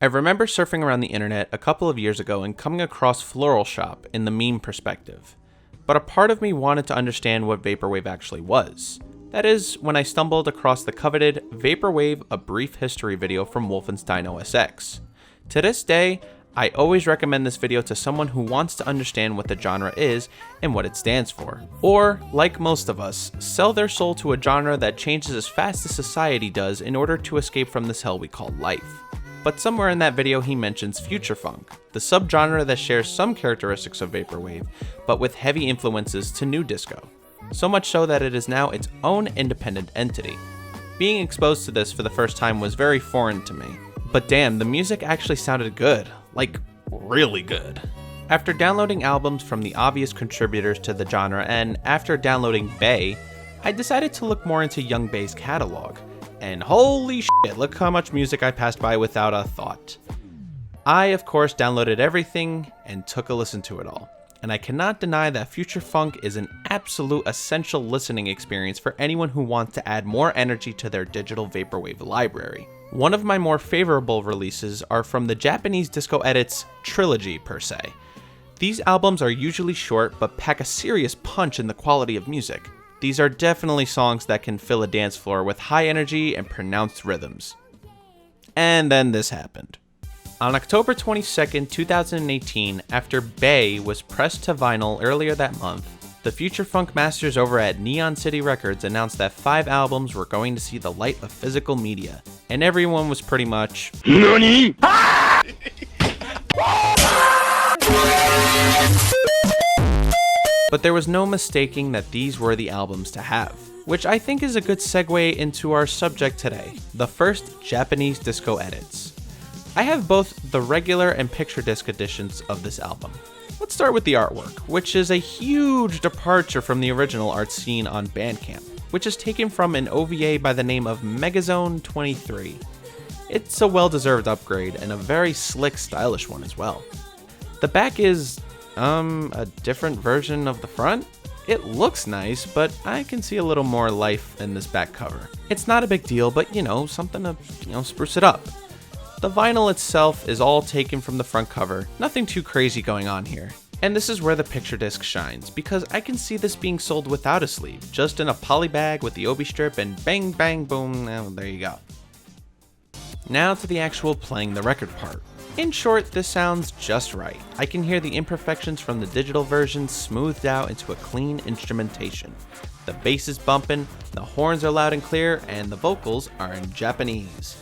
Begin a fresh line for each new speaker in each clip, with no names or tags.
I remember surfing around the internet a couple of years ago and coming across Floral Shop in the meme perspective. But a part of me wanted to understand what Vaporwave actually was. That is, when I stumbled across the coveted Vaporwave A Brief History video from Wolfenstein OSX. To this day, I always recommend this video to someone who wants to understand what the genre is and what it stands for. Or, like most of us, sell their soul to a genre that changes as fast as society does in order to escape from this hell we call life. But somewhere in that video he mentions future funk, the subgenre that shares some characteristics of Vaporwave, but with heavy influences to new disco. So much so that it is now its own independent entity. Being exposed to this for the first time was very foreign to me. But damn, the music actually sounded good. Like, really good. After downloading albums from the obvious contributors to the genre, and after downloading Bae, I decided to look more into Yung Bae's catalog. And holy shit, look how much music I passed by without a thought. I, of course, downloaded everything and took a listen to it all. And I cannot deny that future funk is an absolute essential listening experience for anyone who wants to add more energy to their digital vaporwave library. One of my more favorable releases are from the Japanese disco edits Trilogy per se. These albums are usually short but pack a serious punch in the quality of music. These are definitely songs that can fill a dance floor with high energy and pronounced rhythms. And then this happened. On October 22nd, 2018, after Bae was pressed to vinyl earlier that month, the Future Funk masters over at Neon City Records announced that 5 albums were going to see the light of physical media, and everyone was pretty much NANI?! But there was no mistaking that these were the albums to have, which I think is a good segue into our subject today, the first Japanese disco edits. I have both the regular and picture disc editions of this album. Let's start with the artwork, which is a huge departure from the original art seen on Bandcamp, which is taken from an OVA by the name of Megazone 23. It's a well-deserved upgrade and a very slick, stylish one as well. The back is, a different version of the front? It looks nice, but I can see a little more life in this back cover. It's not a big deal, but something to, spruce it up. The vinyl itself is all taken from the front cover, nothing too crazy going on here. And this is where the picture disc shines, because I can see this being sold without a sleeve, just in a poly bag with the obi strip and bang bang boom, there you go. Now to the actual playing the record part. In short, this sounds just right. I can hear the imperfections from the digital version smoothed out into a clean instrumentation. The bass is bumping, the horns are loud and clear, and the vocals are in Japanese.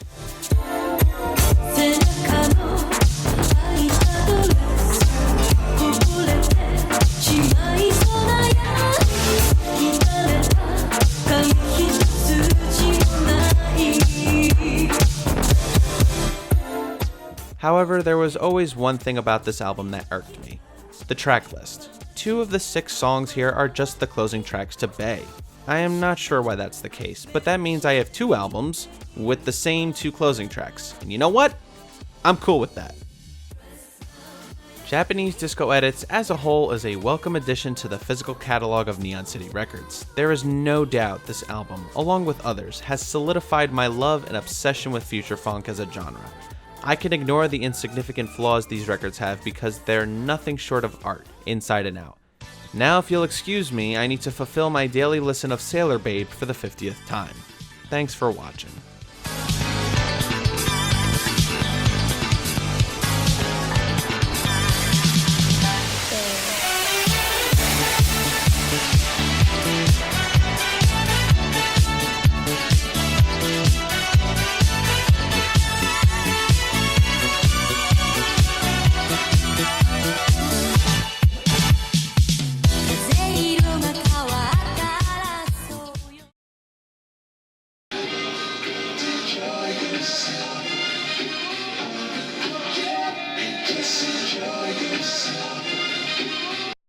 However, there was always one thing about this album that irked me. The track list. 2 of the 6 songs here are just the closing tracks to Bae. I am not sure why that's the case, but that means I have 2 albums with the same 2 closing tracks. And you know what? I'm cool with that. Japanese disco edits as a whole is a welcome addition to the physical catalog of Neon City Records. There is no doubt this album, along with others, has solidified my love and obsession with future funk as a genre. I can ignore the insignificant flaws these records have because they're nothing short of art, inside and out. Now, if you'll excuse me, I need to fulfill my daily listen of Sailor Babe for the 50th time. Thanks for watching.